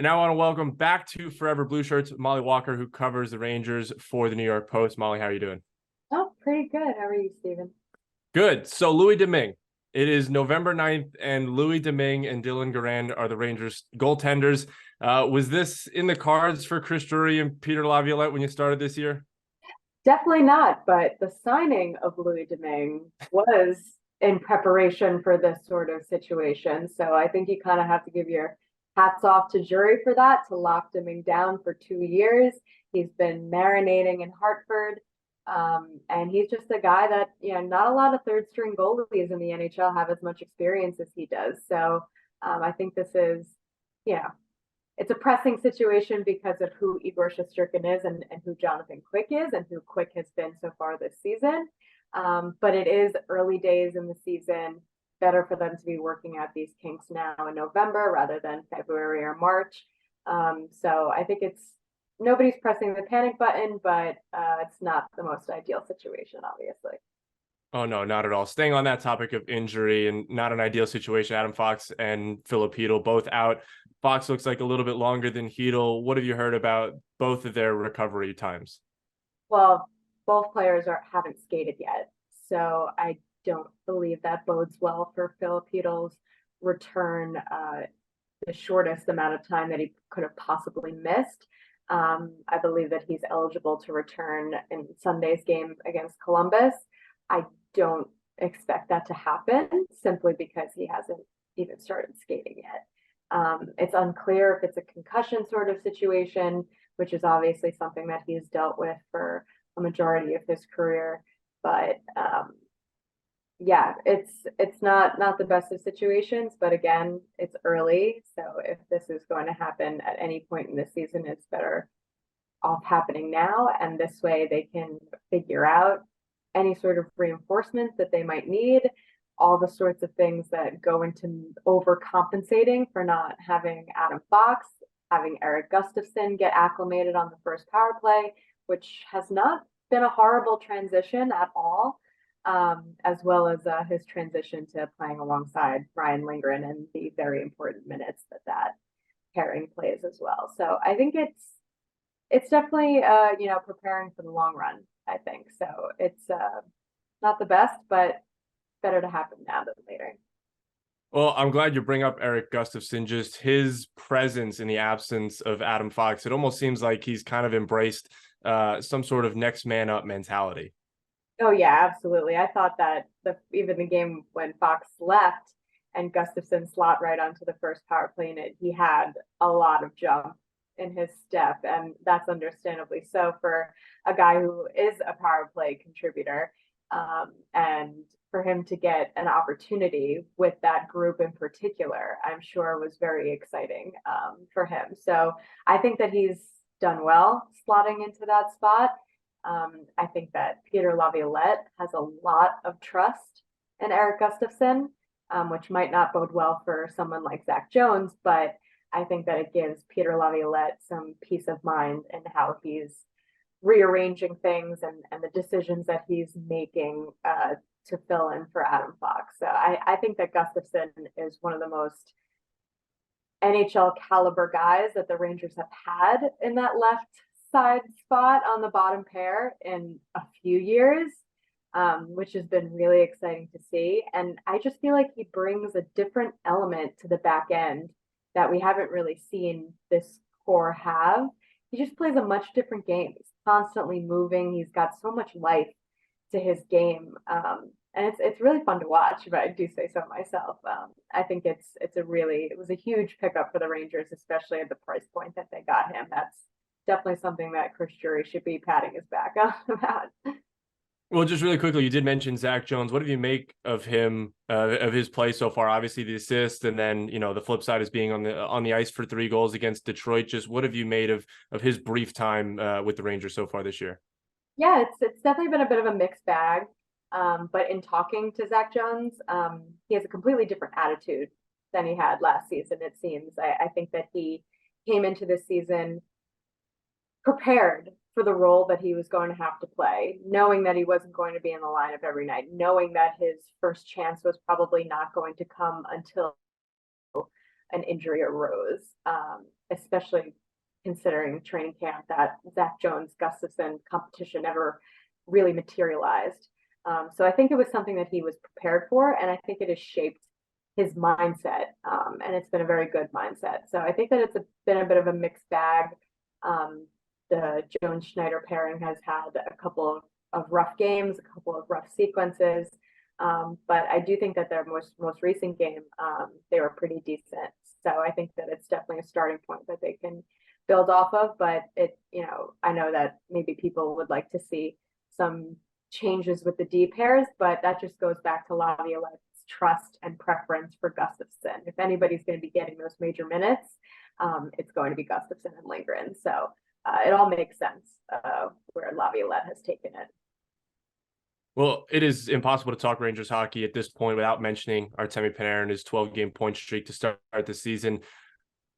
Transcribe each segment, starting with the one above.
And now I want to welcome back to Forever Blue Shirts, Mollie Walker, who covers the Rangers for the New York Post. Mollie, how are you doing? Oh, pretty good. How are you, Steven? Good. So Louis Domingue. It is November 9th, and Louis Domingue and Dylan Garand are the Rangers goaltenders. Was this in the cards for Chris Drury and Peter Laviolette when you started this year? Definitely not, but the signing of Louis Domingue was in preparation for this sort of situation. So I think you kind of have to give your hats off to Jury for that, to lock Domingue down for 2 years. He's been marinating in Hartford. And he's just a guy that, not a lot of third string goalies in the NHL have as much experience as he does. So I think this is, you know, it's a pressing situation because of who Igor Shesterkin is and who Jonathan Quick is and who Quick has been so far this season. But it is early days in the season. Better for them to be working out these kinks now in November rather than February or March. So I think nobody's pressing the panic button, but it's not the most ideal situation, obviously. Oh, no, not at all. Staying on that topic of injury and not an ideal situation, Adam Fox and Philip Chytil both out. Fox looks like a little bit longer than Chytil. What have you heard about both of their recovery times? Well, both players haven't skated yet, so I don't believe that bodes well for Philip Chytil's return. The shortest amount of time that he could have possibly missed. I believe that he's eligible to return in Sunday's game against Columbus. I don't expect that to happen simply because he hasn't even started skating yet. It's unclear if it's a concussion sort of situation, which is obviously something that he's dealt with for a majority of his career. But yeah, it's not the best of situations, but again, it's early. So if this is going to happen at any point in the season, it's better off happening now. And this way they can figure out any sort of reinforcements that they might need, all the sorts of things that go into overcompensating for not having Adam Fox, having Erik Gustafsson get acclimated on the first power play, which has not been a horrible transition at all, as well as his transition to playing alongside Ryan Lindgren and the very important minutes that pairing plays as well. So I think it's definitely preparing for the long run. I think so. It's not the best, but better to happen now than later. Well, I'm glad you bring up Erik Gustafsson, just his presence in the absence of Adam Fox. It almost seems like he's kind of embraced some sort of next man up mentality. Oh yeah, absolutely. I thought that even the game when Fox left and Gustafsson slot right onto the first power play in it, he had a lot of jump in his step, and that's understandably so for a guy who is a power play contributor. And for him to get an opportunity with that group in particular, I'm sure was very exciting for him. So I think that he's done well slotting into that spot. I think that Peter Laviolette has a lot of trust in Erik Gustafsson, which might not bode well for someone like Zach Jones, but I think that it gives Peter Laviolette some peace of mind in how he's rearranging things and the decisions that he's making to fill in for Adam Fox. So I think that Gustafsson is one of the most NHL caliber guys that the Rangers have had in that left side spot on the bottom pair in a few years, which has been really exciting to see. And I just feel like he brings a different element to the back end that we haven't really seen this core have. He just plays a much different game. He's constantly moving. He's got so much life to his game. And it's really fun to watch, if I do say so myself. I think it was a huge pickup for the Rangers, especially at the price point that they got him. That's definitely something that Chris Drury should be patting his back on about. Well, just really quickly, you did mention Zach Jones. What do you make of him, of his play so far? Obviously, the assist, and then the flip side is being on the ice for 3 goals against Detroit. Just what have you made of his brief time with the Rangers so far this year? Yeah, it's definitely been a bit of a mixed bag. But in talking to Zach Jones, he has a completely different attitude than he had last season. It seems. I think that he came into this season prepared for the role that he was going to have to play, knowing that he wasn't going to be in the lineup every night, knowing that his first chance was probably not going to come until an injury arose, especially considering training camp that Zach Jones Gustafsson competition never really materialized. So I think it was something that he was prepared for, and I think it has shaped his mindset, and it's been a very good mindset. So I think that been a bit of a mixed bag. The Jones Schneider pairing has had a couple of rough games, a couple of rough sequences, but I do think that their most recent game, they were pretty decent. So I think that it's definitely a starting point that they can build off of. But I know that maybe people would like to see some changes with the D pairs, but that just goes back to Laviolette's trust and preference for Gustafsson. If anybody's going to be getting those major minutes, it's going to be Gustafsson and Lindgren. So it all makes sense where Laviolette has taken it. Well, it is impossible to talk Rangers hockey at this point without mentioning Artemi Panarin's 12-game point streak to start the season.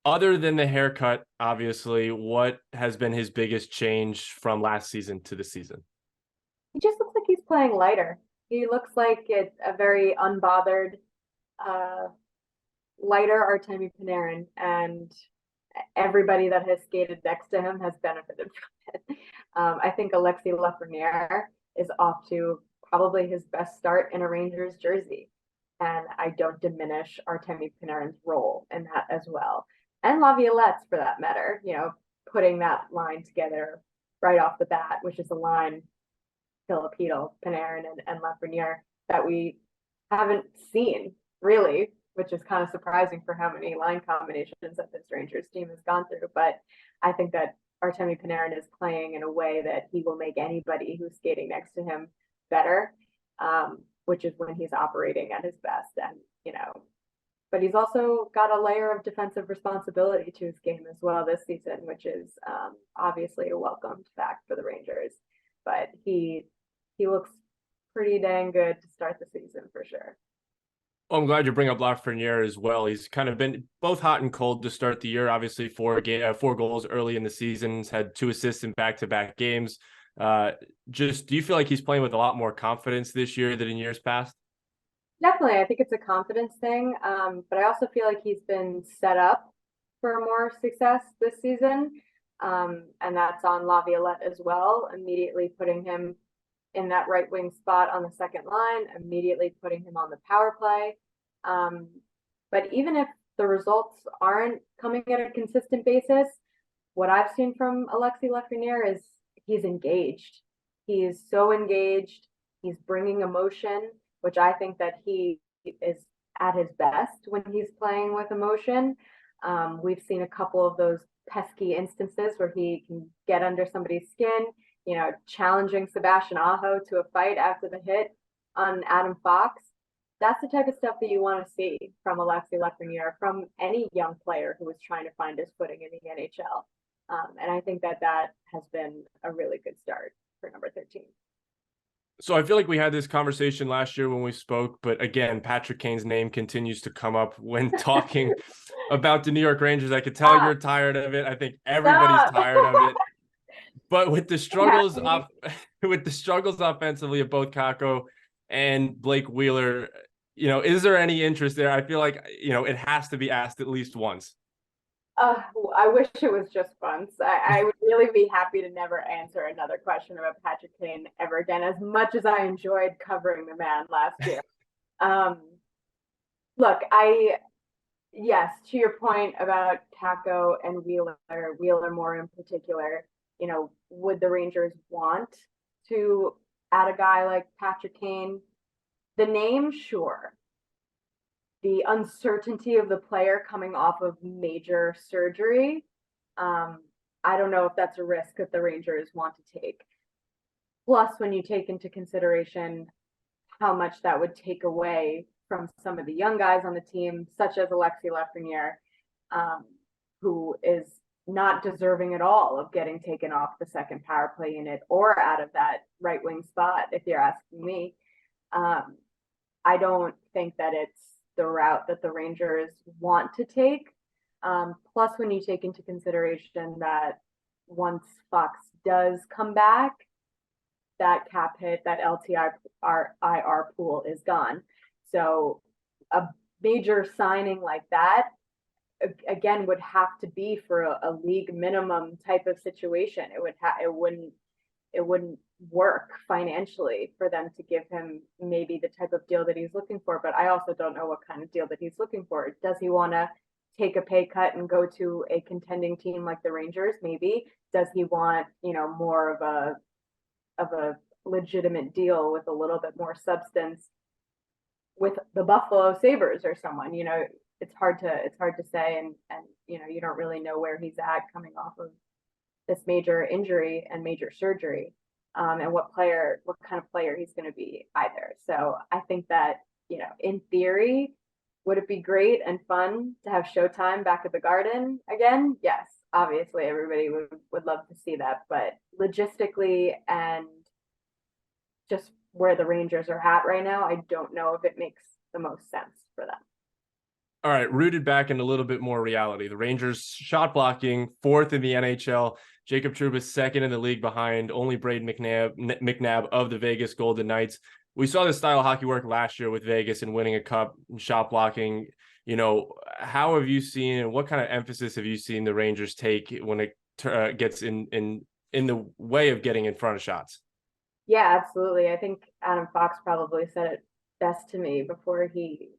Other than the haircut, obviously, what has been his biggest change from last season to this season? He just looks like he's playing lighter. He looks like it's a very unbothered, lighter Artemi Panarin, and everybody that has skated next to him has benefited from it. I think Alexis Lafreniere is off to probably his best start in a Rangers jersey, and I don't diminish Artemi Panarin's role in that as well, and Laviolette's for that matter. Putting that line together right off the bat, which is a line Filipino, Panarin, and Lafreniere that we haven't seen really, which is kind of surprising for how many line combinations that this Rangers team has gone through. But I think that Artemi Panarin is playing in a way that he will make anybody who's skating next to him better, which is when he's operating at his best. And, but he's also got a layer of defensive responsibility to his game as well this season, which is obviously a welcomed fact for the Rangers. But he looks pretty dang good to start the season for sure. Well, I'm glad you bring up Lafreniere as well. He's kind of been both hot and cold to start the year. Obviously, 4 goals early in the season. He's had 2 assists in back-to-back games. Do you feel like he's playing with a lot more confidence this year than in years past? Definitely. I think it's a confidence thing. But I also feel like he's been set up for more success this season. And that's on Laviolette as well, immediately putting him in that right wing spot on the second line, immediately putting him on the power play. But even if the results aren't coming at a consistent basis, what I've seen from Alexis Lafreniere is he's engaged. He is so engaged. He's bringing emotion, which I think that he is at his best when he's playing with emotion. We've seen a couple of those pesky instances where he can get under somebody's skin, challenging Sebastian Aho to a fight after the hit on Adam Fox. That's the type of stuff that you want to see from Alexis Lafreniere, from any young player who is trying to find his footing in the NHL. And I think that has been a really good start for number 13. So I feel like we had this conversation last year when we spoke, but again, Patrick Kane's name continues to come up when talking about the New York Rangers. I could tell you're tired of it. I think everybody's tired of it. But with the struggles offensively of both Kakko and Blake Wheeler, is there any interest there? I feel like, it has to be asked at least once. I wish it was just once. I would really be happy to never answer another question about Patrick Kane ever again, as much as I enjoyed covering the man last year. Look, yes, to your point about Kakko and Wheeler more in particular, would the Rangers want to add a guy like Patrick Kane? The name, sure. The uncertainty of the player coming off of major surgery, I don't know if that's a risk that the Rangers want to take. Plus, when you take into consideration how much that would take away from some of the young guys on the team, such as Alexis Lafreniere, who is not deserving at all of getting taken off the second power play unit or out of that right wing spot, if you're asking me. I don't think that it's the route that the Rangers want to take. Plus, when you take into consideration that once Fox does come back, that cap hit, that LTIR pool is gone. So a major signing like that, again would have to be for a league minimum type of situation. It wouldn't work financially for them to give him maybe the type of deal that he's looking for. But I also don't know what kind of deal that he's looking for. Does he want to take a pay cut and go to a contending team like the Rangers? Maybe. Does he want, more of a legitimate deal with a little bit more substance with the Buffalo Sabres or someone? It's hard to say, and you don't really know where he's at coming off of this major injury and major surgery, and what kind of player he's going to be either. So I think that, in theory, would it be great and fun to have Showtime back at the Garden again? Yes, obviously everybody would love to see that, but logistically and just where the Rangers are at right now, I don't know if it makes the most sense for them. All right, rooted back in a little bit more reality. The Rangers shot blocking 4th in the NHL. Jacob Trouba 2nd in the league behind only Braden McNabb of the Vegas Golden Knights. We saw this style of hockey work last year with Vegas and winning a cup and shot blocking. How have you seen, and what kind of emphasis have you seen the Rangers take when it gets in the way of getting in front of shots? Yeah, absolutely. I think Adam Fox probably said it best to me before he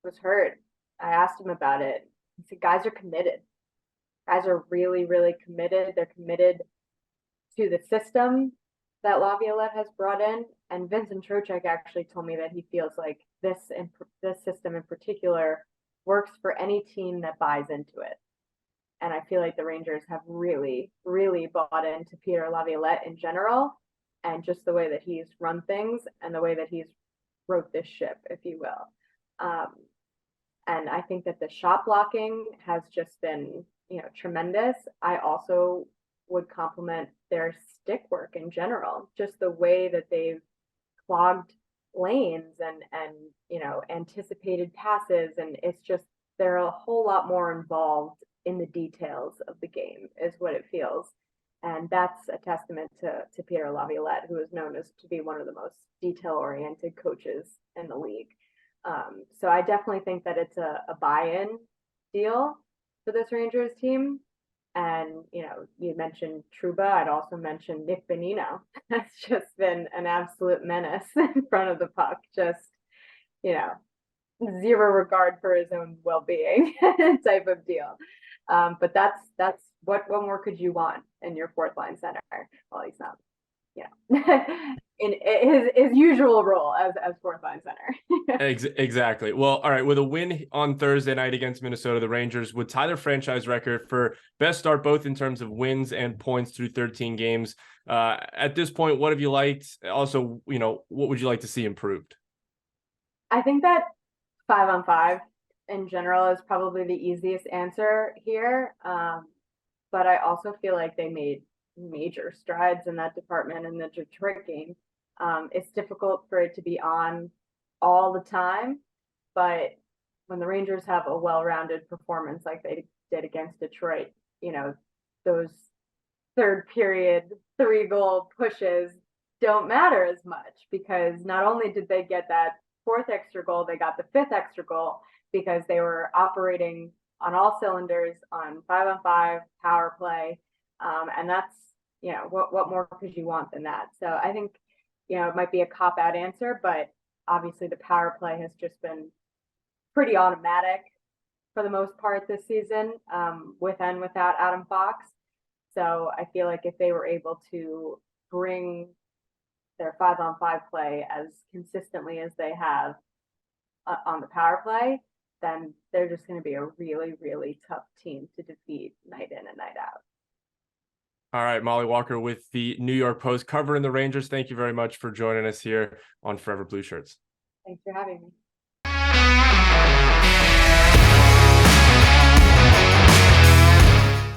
was hurt. I asked him about it. He said, guys are committed. Guys are really, really committed. They're committed to the system that Laviolette has brought in. And Vincent Trocheck actually told me that he feels like this system in particular works for any team that buys into it. And I feel like the Rangers have really, really bought into Peter Laviolette in general, and just the way that he's run things and the way that he's wrote this ship, if you will. And I think that the shot blocking has just been, tremendous. I also would compliment their stick work in general, just the way that they've clogged lanes and anticipated passes. And it's just, they're a whole lot more involved in the details of the game is what it feels. And that's a testament to Peter Laviolette, who is known as to be one of the most detail-oriented coaches in the league. So I definitely think that it's a buy-in deal for this Rangers team. And, you mentioned Trouba. I'd also mention Nick Bonino. That's just been an absolute menace in front of the puck. Just, zero regard for his own well-being type of deal. But that's what more could you want in your 4th line center? Well, he's not, in his usual role as 4th line center. Exactly. Well, all right. With a win on Thursday night against Minnesota, the Rangers would tie their franchise record for best start, both in terms of wins and points through 13 games. At this point, what have you liked? Also, what would you like to see improved? I think that 5-on-5 in general is probably the easiest answer here. But I also feel like they made major strides in that department in the Detroit game. It's difficult for it to be on all the time, but when the Rangers have a well-rounded performance like they did against Detroit, those 3rd period 3-goal pushes don't matter as much, because not only did they get that 4th extra goal, they got the 5th extra goal because they were operating on all cylinders on 5-on-5 power play. And that's, what more could you want than that? So I think, it might be a cop-out answer, but obviously the power play has just been pretty automatic for the most part this season, with and without Adam Fox. So I feel like if they were able to bring their 5-on-5 play as consistently as they have on the power play, then they're just going to be a really, really tough team to defeat night in and night out. All right, Mollie Walker with the New York Post covering the Rangers. Thank you very much for joining us here on Forever Blue Shirts. Thanks for having me.